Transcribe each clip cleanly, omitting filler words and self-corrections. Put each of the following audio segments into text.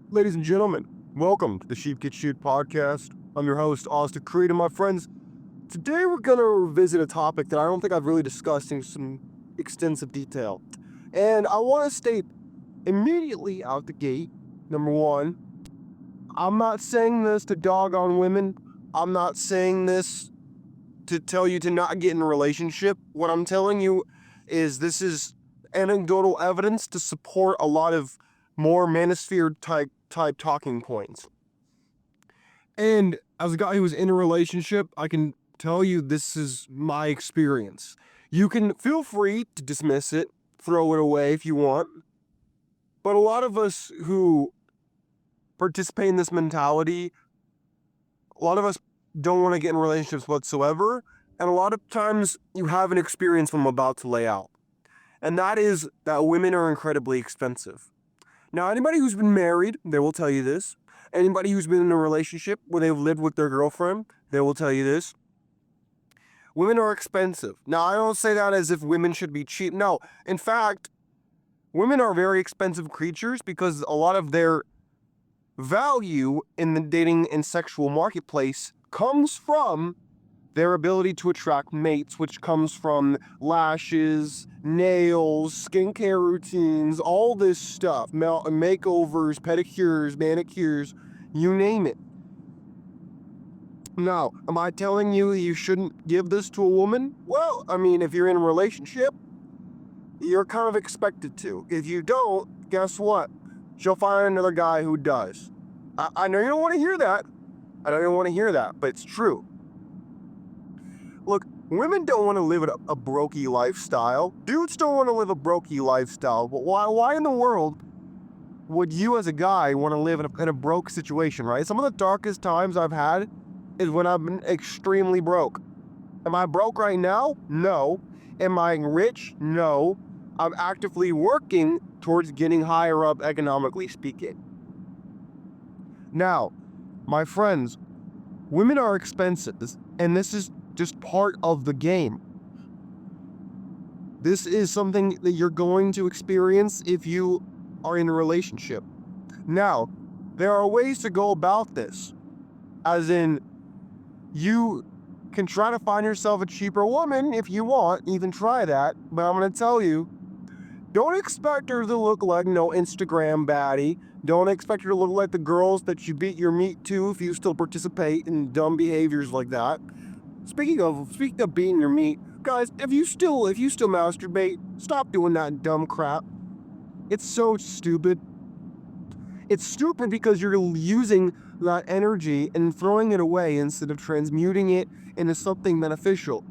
Ladies and gentlemen, welcome to the Sheep Get Sheared Podcast. I'm your host, Austin Creed, and my friends, today we're going to revisit a topic that I don't think I've really discussed in some extensive detail. And I want to state immediately out the gate, number one, I'm not saying this to dog on women. I'm not saying this to tell you to not get in a relationship. What I'm telling you is this is anecdotal evidence to support a lot of more manosphere type talking points. And as a guy who was in a relationship, I can tell you this is my experience. You can feel free to dismiss it, throw it away if you want. But a lot of us who participate in this mentality, a lot of us don't want to get in relationships whatsoever. And a lot of times you have an experience I'm about to lay out. And that is that women are incredibly expensive. Now, anybody who's been married, they will tell you this. Anybody who's been in a relationship where they've lived with their girlfriend, they will tell you this. Women are expensive. Now, I don't say that as if women should be cheap. No, in fact, women are very expensive creatures because a lot of their value in the dating and sexual marketplace comes from their ability to attract mates, which comes from lashes, nails, skincare routines, all this stuff, makeovers, pedicures, manicures, you name it. Now, am I telling you you shouldn't give this to a woman? Well, I mean, if you're in a relationship, you're kind of expected to. If you don't, guess what? She'll find another guy who does. I know you don't want to hear that. I know you don't want to hear that, but it's true. Look, women don't want to live a brokey lifestyle. Dudes don't want to live a brokey lifestyle. But why in the world would you as a guy want to live in a broke situation, right? Some of the darkest times I've had is when I've been extremely broke. Am I broke right now? No. Am I rich? No. I'm actively working towards getting higher up economically speaking. Now, my friends, women are expensive, and this is just part of the game. This is something that you're going to experience if you are in a relationship. Now, there are ways to go about this, as in you can try to find yourself a cheaper woman if you want. You can try that, but I'm going to tell you, don't expect her to look like no Instagram baddie. Don't expect her to look like the girls that you beat your meat to if you still participate in dumb behaviors like that. Speaking of beating your meat, guys, if you still masturbate, stop doing that dumb crap. It's so stupid. It's stupid because you're using that energy and throwing it away instead of transmuting it into something beneficial.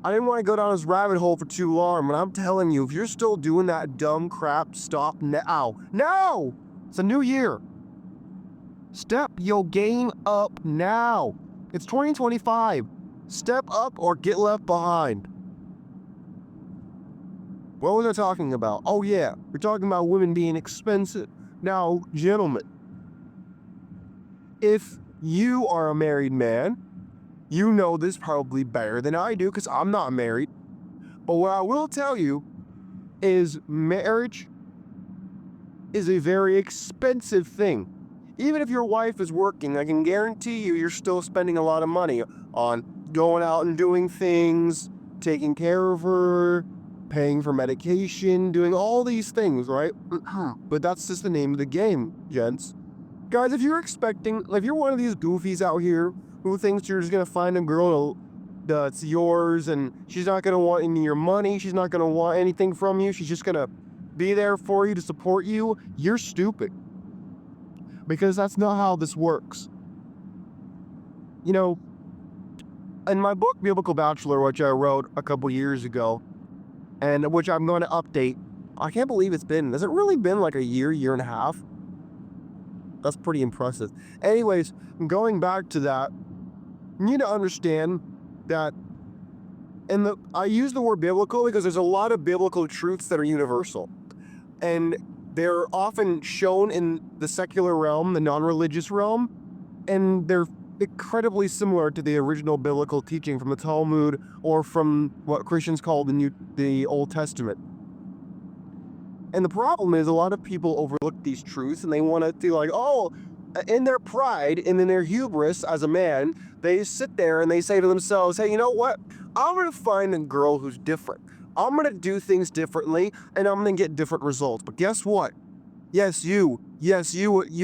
I didn't want to go down this rabbit hole for too long, but I'm telling you, if you're still doing that dumb crap, stop now. Now! It's a new year. Step your game up now. It's 2025. Step up or get left behind. What was I talking about? Oh yeah, we're talking about women being expensive. Now, gentlemen, if you are a married man, you know this probably better than I do because I'm not married. But what I will tell you is marriage is a very expensive thing. Even if your wife is working, I can guarantee you're still spending a lot of money on going out and doing things, taking care of her, paying for medication, doing all these things, right? But that's just the name of the game, gents. Guys, if you're one of these goofies out here who thinks you're just going to find a girl that's yours and she's not going to want any of your money, she's not going to want anything from you, she's just going to be there for you to support you, you're stupid. Because that's not how this works. You know, in my book, Biblical Bachelor, which I wrote a couple years ago, and which I'm going to update, I can't believe has it really been like a year and a half? That's pretty impressive. Anyways, going back to that, you need to understand that, I use the word biblical because there's a lot of biblical truths that are universal. And they're often shown in the secular realm, the non-religious realm, and they're incredibly similar to the original biblical teaching from the Talmud or from what Christians call the Old Testament. And the problem is a lot of people overlook these truths and they want to do like, oh, in their pride and in their hubris as a man, they sit there and they say to themselves, hey, you know what? I'm going to find a girl who's different. I'm going to do things differently and I'm going to get different results. But guess what? Yes, you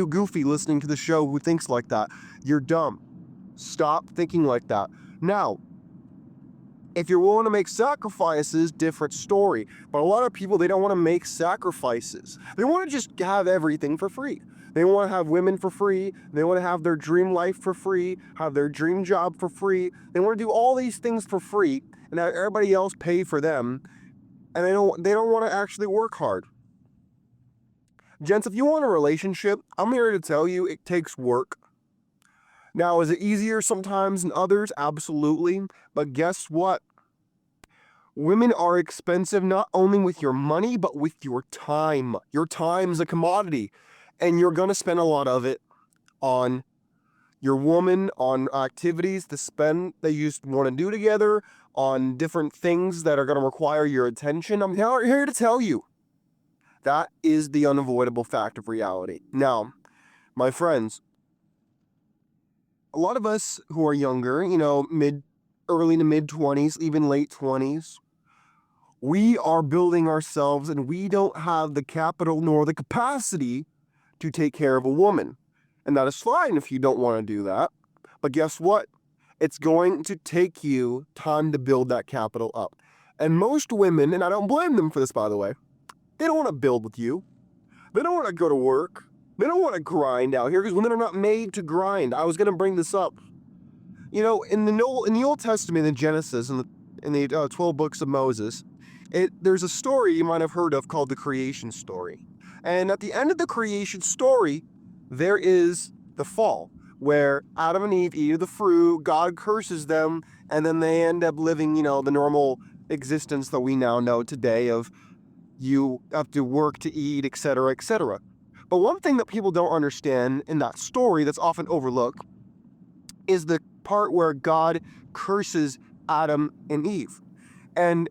goofy listening to the show who thinks like that. You're dumb. Stop thinking like that. Now, if you're willing to make sacrifices, different story. But a lot of people, they don't want to make sacrifices. They want to just have everything for free. They want to have women for free. They want to have their dream life for free, have their dream job for free. They want to do all these things for free and have everybody else pay for them. And they don't want to actually work hard. Gents, if you want a relationship, I'm here to tell you it takes work. Now, is it easier sometimes than others? Absolutely. But guess what? Women are expensive not only with your money, but with your time. Your time's a commodity, and you're going to spend a lot of it on your woman, on activities that you want to do together, on different things that are going to require your attention. I'm here to tell you that is the unavoidable fact of reality. Now, my friends, a lot of us who are younger, early to mid 20s, even late 20s, we are building ourselves and we don't have the capital nor the capacity to take care of a woman. And that is fine if you don't want to do that. But guess what? It's going to take you time to build that capital up. And most women, and I don't blame them for this, by the way, they don't want to build with you. They don't want to go to work. They don't want to grind out here because women are not made to grind. I was going to bring this up. In the Old Testament, in Genesis, in the 12 books of Moses, there's a story you might have heard of called the creation story. And at the end of the creation story, there is the fall, where Adam and Eve eat of the fruit, God curses them, and then they end up living, the normal existence that we now know today of you have to work to eat, etc., etc. But one thing that people don't understand in that story that's often overlooked is the part where God curses Adam and Eve. And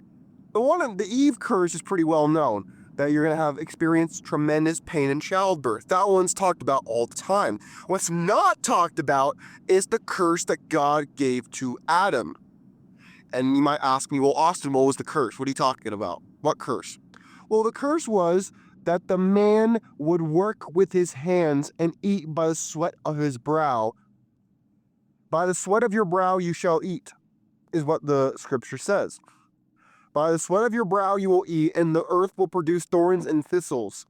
the Eve curse is pretty well known, that you're going to experience tremendous pain in childbirth. That one's talked about all the time. What's not talked about is the curse that God gave to Adam. And you might ask me, well, Austin, what was the curse? What are you talking about? What curse? Well, the curse was that the man would work with his hands and eat by the sweat of his brow. By the sweat of your brow you shall eat, is what the scripture says. By the sweat of your brow you will eat, and the earth will produce thorns and thistles.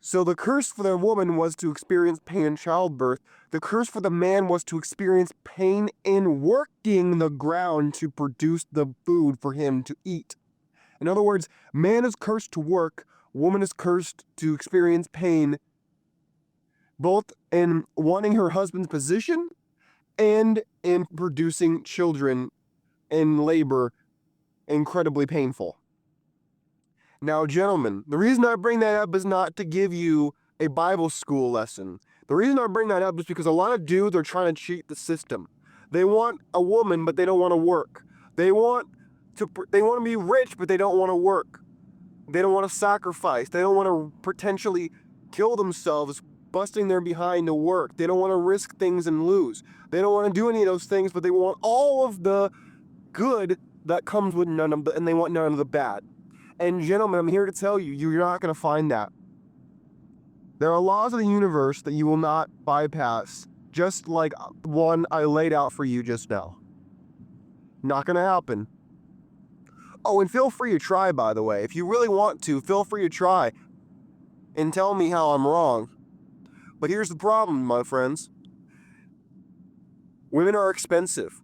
So the curse for the woman was to experience pain in childbirth. The curse for the man was to experience pain in working the ground to produce the food for him to eat. In other words, man is cursed to work, woman is cursed to experience pain, both in wanting her husband's position and in producing children in labor, incredibly painful. Now, gentlemen, the reason I bring that up is not to give you a Bible school lesson. The reason I bring that up is because a lot of dudes are trying to cheat the system. They want a woman, but they don't want to work. They want to be rich, but they don't want to work. They don't want to sacrifice. They don't want to potentially kill themselves busting their behind to work. They don't want to risk things and lose. They don't want to do any of those things, but they want all of the good that comes with none of the, and they want none of the bad. And gentlemen, I'm here to tell you, you're not going to find that. There are laws of the universe that you will not bypass, just like one I laid out for you just now. Not going to happen. Oh, and feel free to try, by the way. If you really want to, feel free to try and tell me how I'm wrong. But here's the problem, my friends. Women are expensive.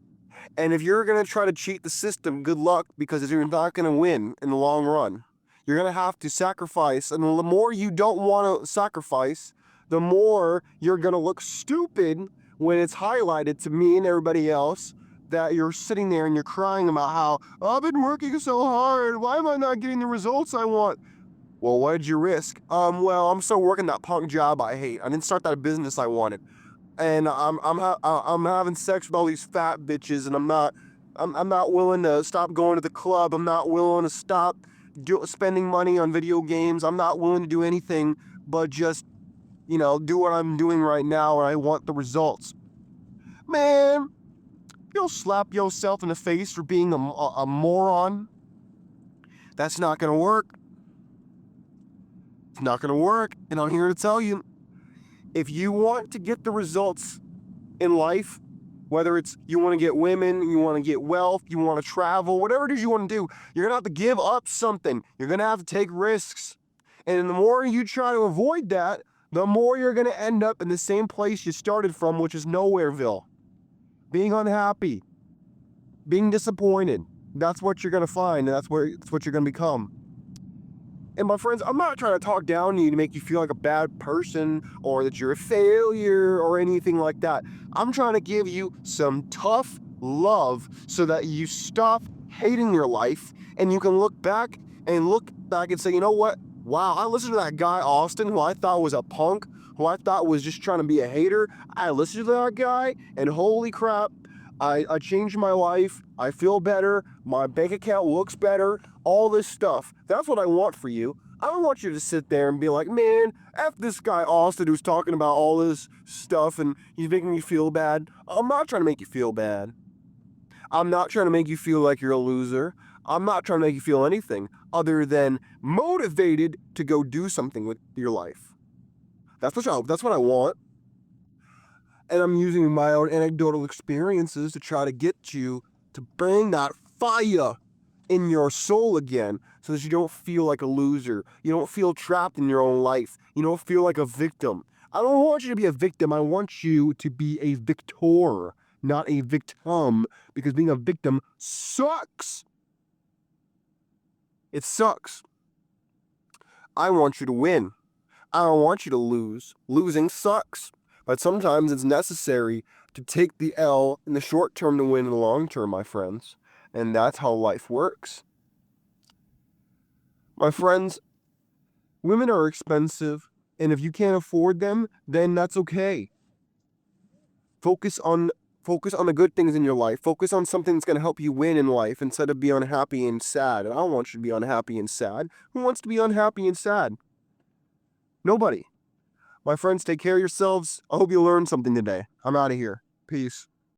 And if you're going to try to cheat the system, good luck, because you're not going to win in the long run. You're going to have to sacrifice. And the more you don't want to sacrifice, the more you're going to look stupid when it's highlighted to me and everybody else that you're sitting there and you're crying about how, oh, I've been working so hard. Why am I not getting the results I want? Well, what did you risk? Well, I'm still working that punk job I hate. I didn't start that business I wanted. And I'm having sex with all these fat bitches, and I'm not willing to stop going to the club. I'm not willing to stop spending money on video games. I'm not willing to do anything but just, do what I'm doing right now, and I want the results. Man, you'll slap yourself in the face for being a moron. That's not going to work. It's not going to work. And I'm here to tell you, if you want to get the results in life, whether it's you want to get women, you want to get wealth, you want to travel, whatever it is you want to do, you're going to have to give up something. You're going to have to take risks. And the more you try to avoid that, the more you're going to end up in the same place you started from, which is Nowhereville. Being unhappy, being disappointed. That's what you're going to find, and that's what you're going to become. And my friends, I'm not trying to talk down to you to make you feel like a bad person or that you're a failure or anything like that. I'm trying to give you some tough love so that you stop hating your life and you can look back and say, you know what? Wow, I listened to that guy, Austin, who I thought was a punk, who I thought was just trying to be a hater. I listened to that guy, and holy crap, I changed my life. I feel better. My bank account looks better. All this stuff. That's what I want for you. I don't want you to sit there and be like, man, F this guy Austin who's talking about all this stuff and he's making me feel bad. I'm not trying to make you feel bad. I'm not trying to make you feel like you're a loser. I'm not trying to make you feel anything other than motivated to go do something with your life. That's what I want. And I'm using my own anecdotal experiences to try to get you to bring that fire in your soul again so that you don't feel like a loser. You don't feel trapped in your own life. You don't feel like a victim. I don't want you to be a victim. I want you to be a victor, not a victim, because being a victim sucks. It sucks. I want you to win. I don't want you to lose. Losing sucks. But sometimes it's necessary to take the L in the short term to win in the long term, my friends. And that's how life works. My friends, women are expensive, and if you can't afford them, then that's okay. Focus on the good things in your life. Focus on something that's going to help you win in life instead of be unhappy and sad. And I don't want you to be unhappy and sad. Who wants to be unhappy and sad? Nobody. My friends, take care of yourselves. I hope you learned something today. I'm out of here. Peace.